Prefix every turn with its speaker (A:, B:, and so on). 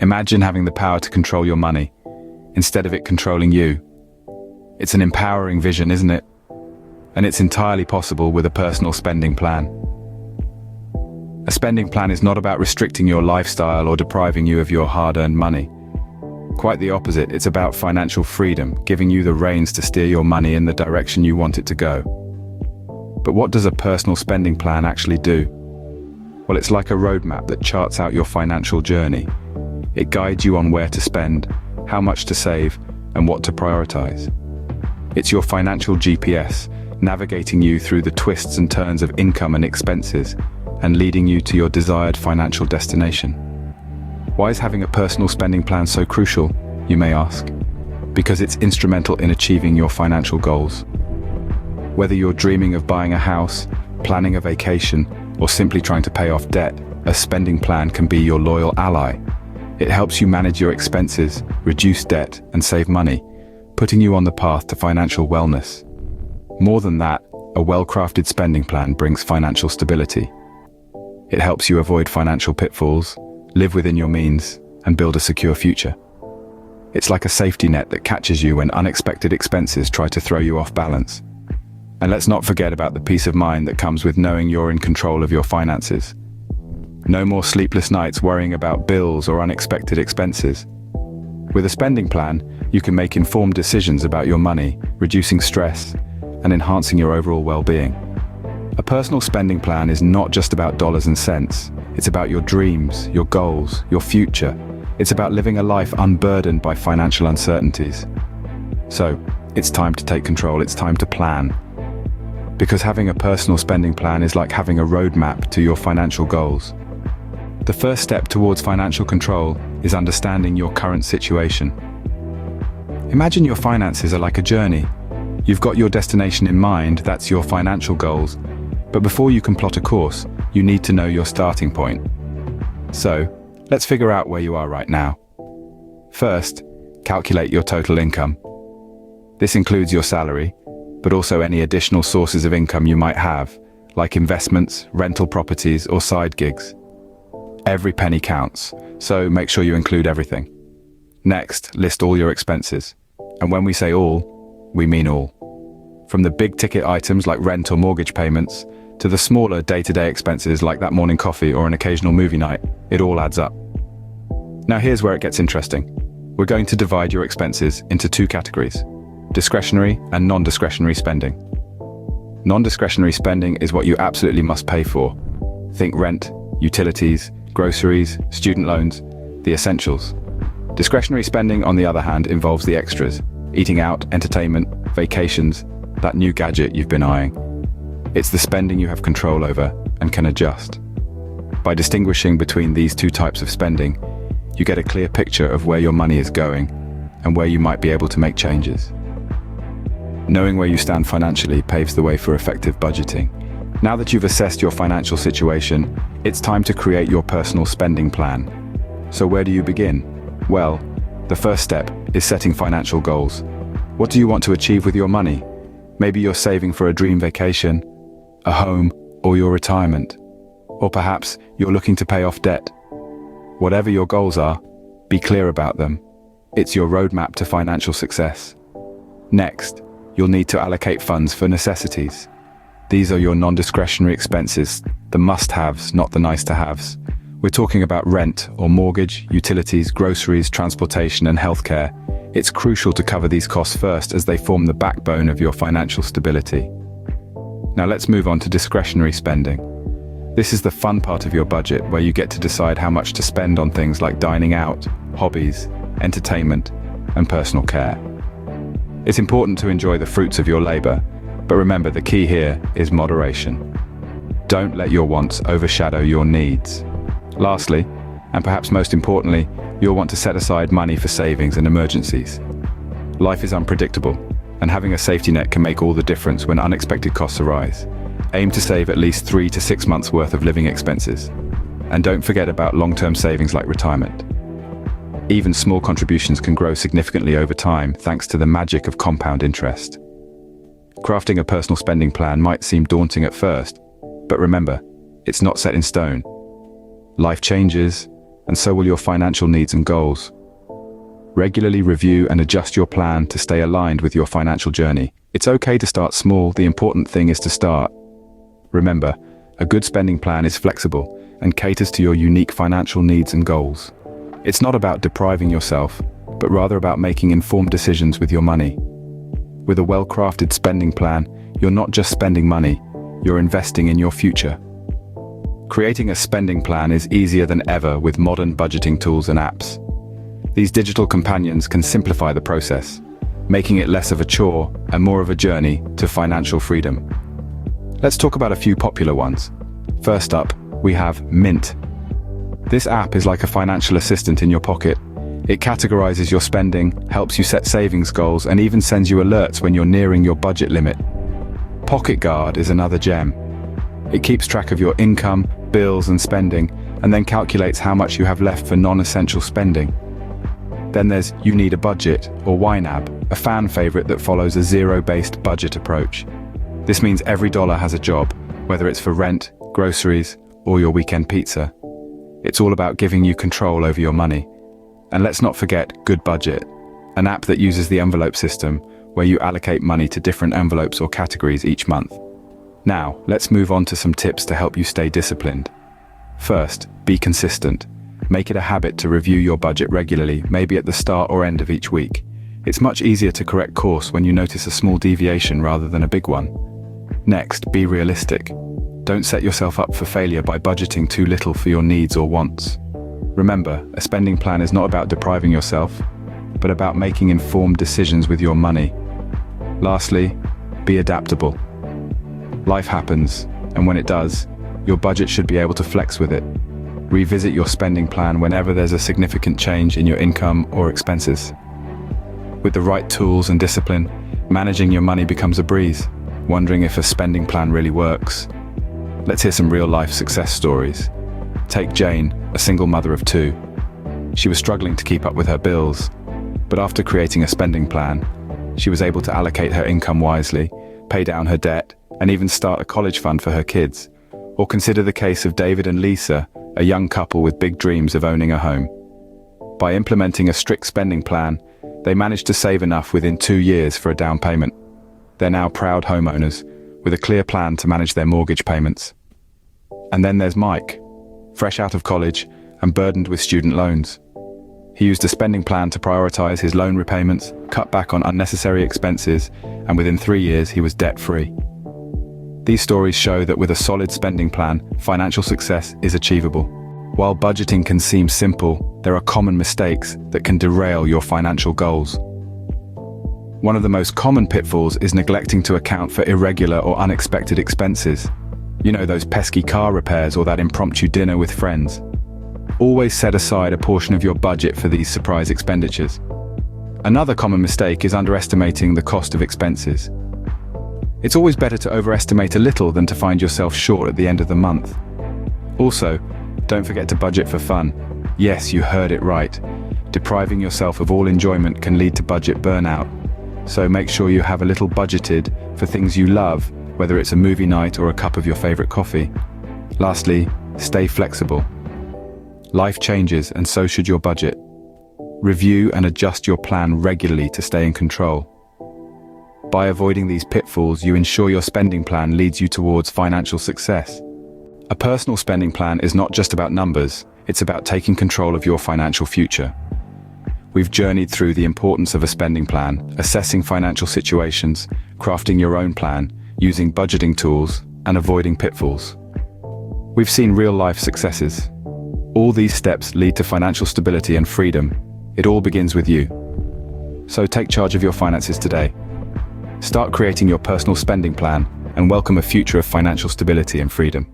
A: Imagine having the power to control your money, instead of it controlling you. It's an empowering vision, isn't it? And it's entirely possible with a personal spending plan. A spending plan is not about restricting your lifestyle or depriving you of your hard-earned money. Quite the opposite, it's about financial freedom, giving you the reins to steer your money in the direction you want it to go. But what does a personal spending plan actually do? Well, it's like a roadmap that charts out your financial journey. It guides you on where to spend, how much to save, and what to prioritize. It's your financial GPS, navigating you through the twists and turns of income and expenses, and leading you to your desired financial destination. Why is having a personal spending plan so crucial, you may ask? Because it's instrumental in achieving your financial goals. Whether you're dreaming of buying a house, planning a vacation, or simply trying to pay off debt, a spending plan can be your loyal ally. It helps you manage your expenses, reduce debt, and save money, putting you on the path to financial wellness. More than that, a well-crafted spending plan brings financial stability. It helps you avoid financial pitfalls, live within your means, and build a secure future. It's like a safety net that catches you when unexpected expenses try to throw you off balance. And let's not forget about the peace of mind that comes with knowing you're in control of your finances. No more sleepless nights worrying about bills or unexpected expenses. With a spending plan, you can make informed decisions about your money, reducing stress, and enhancing your overall well-being. A personal spending plan is not just about dollars and cents. It's about your dreams, your goals, your future. It's about living a life unburdened by financial uncertainties. So, it's time to take control, it's time to plan. Because having a personal spending plan is like having a roadmap to your financial goals. The first step towards financial control is understanding your current situation. Imagine your finances are like a journey. You've got your destination in mind, that's your financial goals. But before you can plot a course, you need to know your starting point. So, let's figure out where you are right now. First, calculate your total income. This includes your salary, but also any additional sources of income you might have, like investments, rental properties, or side gigs. Every penny counts, so make sure you include everything. Next, list all your expenses. And when we say all, we mean all. From the big ticket items like rent or mortgage payments, to the smaller day-to-day expenses like that morning coffee or an occasional movie night, it all adds up. Now here's where it gets interesting. We're going to divide your expenses into two categories: discretionary and non-discretionary spending. Non-discretionary spending is what you absolutely must pay for. Think rent, utilities, groceries, student loans, the essentials. Discretionary spending, on the other hand, involves the extras: eating out, entertainment, vacations, that new gadget you've been eyeing. It's the spending you have control over and can adjust. By distinguishing between these two types of spending, you get a clear picture of where your money is going and where you might be able to make changes. Knowing where you stand financially paves the way for effective budgeting. Now that you've assessed your financial situation, it's time to create your personal spending plan. So where do you begin? Well, the first step is setting financial goals. What do you want to achieve with your money? Maybe you're saving for a dream vacation, a home, or your retirement. Or perhaps you're looking to pay off debt. Whatever your goals are, be clear about them. It's your roadmap to financial success. Next, you'll need to allocate funds for necessities. These are your non-discretionary expenses, the must-haves, not the nice-to-haves. We're talking about rent or mortgage, utilities, groceries, transportation, and healthcare. It's crucial to cover these costs first, as they form the backbone of your financial stability. Now let's move on to discretionary spending. This is the fun part of your budget, where you get to decide how much to spend on things like dining out, hobbies, entertainment, and personal care. It's important to enjoy the fruits of your labor, but remember, the key here is moderation. Don't let your wants overshadow your needs. Lastly, and perhaps most importantly, you'll want to set aside money for savings and emergencies. Life is unpredictable, and having a safety net can make all the difference when unexpected costs arise. Aim to save at least 3 to 6 months worth of living expenses. And don't forget about long-term savings like retirement. Even small contributions can grow significantly over time thanks to the magic of compound interest. Crafting a personal spending plan might seem daunting at first, but remember, it's not set in stone. Life changes, and so will your financial needs and goals. Regularly review and adjust your plan to stay aligned with your financial journey. It's okay to start small, the important thing is to start. Remember, a good spending plan is flexible and caters to your unique financial needs and goals. It's not about depriving yourself, but rather about making informed decisions with your money. With a well-crafted spending plan, you're not just spending money, you're investing in your future. Creating a spending plan is easier than ever with modern budgeting tools and apps. These digital companions can simplify the process, making it less of a chore and more of a journey to financial freedom. Let's talk about a few popular ones. First up, we have Mint. This app is like a financial assistant in your pocket. It categorizes your spending, helps you set savings goals, and even sends you alerts when you're nearing your budget limit. Pocket Guard is another gem. It keeps track of your income, bills, and spending, and then calculates how much you have left for non-essential spending. Then there's You Need a Budget, or YNAB, a fan favorite that follows a zero-based budget approach. This means every dollar has a job, whether it's for rent, groceries, or your weekend pizza. It's all about giving you control over your money. And let's not forget Good Budget, an app that uses the envelope system, where you allocate money to different envelopes or categories each month. Now, let's move on to some tips to help you stay disciplined. First, be consistent. Make it a habit to review your budget regularly, maybe at the start or end of each week. It's much easier to correct course when you notice a small deviation rather than a big one. Next, be realistic. Don't set yourself up for failure by budgeting too little for your needs or wants. Remember, a spending plan is not about depriving yourself, but about making informed decisions with your money. Lastly, be adaptable. Life happens, and when it does, your budget should be able to flex with it. Revisit your spending plan whenever there's a significant change in your income or expenses. With the right tools and discipline, managing your money becomes a breeze. Wondering if a spending plan really works? Let's hear some real-life success stories. Take Jane, a single mother of 2. She was struggling to keep up with her bills, but after creating a spending plan, she was able to allocate her income wisely, pay down her debt, and even start a college fund for her kids. Or consider the case of David and Lisa, a young couple with big dreams of owning a home. By implementing a strict spending plan, they managed to save enough within 2 years for a down payment. They're now proud homeowners, with a clear plan to manage their mortgage payments. And then there's Mike, fresh out of college and burdened with student loans. He used a spending plan to prioritize his loan repayments, cut back on unnecessary expenses, and within 3 years he was debt-free. These stories show that with a solid spending plan, financial success is achievable. While budgeting can seem simple, there are common mistakes that can derail your financial goals. One of the most common pitfalls is neglecting to account for irregular or unexpected expenses. You know, those pesky car repairs or that impromptu dinner with friends. Always set aside a portion of your budget for these surprise expenditures. Another common mistake is underestimating the cost of expenses. It's always better to overestimate a little than to find yourself short at the end of the month. Also, don't forget to budget for fun. Yes, you heard it right. Depriving yourself of all enjoyment can lead to budget burnout. So make sure you have a little budgeted for things you love, whether it's a movie night or a cup of your favorite coffee. Lastly, stay flexible. Life changes, and so should your budget. Review and adjust your plan regularly to stay in control. By avoiding these pitfalls, you ensure your spending plan leads you towards financial success. A personal spending plan is not just about numbers, it's about taking control of your financial future. We've journeyed through the importance of a spending plan, assessing financial situations, crafting your own plan, using budgeting tools, and avoiding pitfalls. We've seen real-life successes. All these steps lead to financial stability and freedom. It all begins with you. So take charge of your finances today. Start creating your personal spending plan and welcome a future of financial stability and freedom.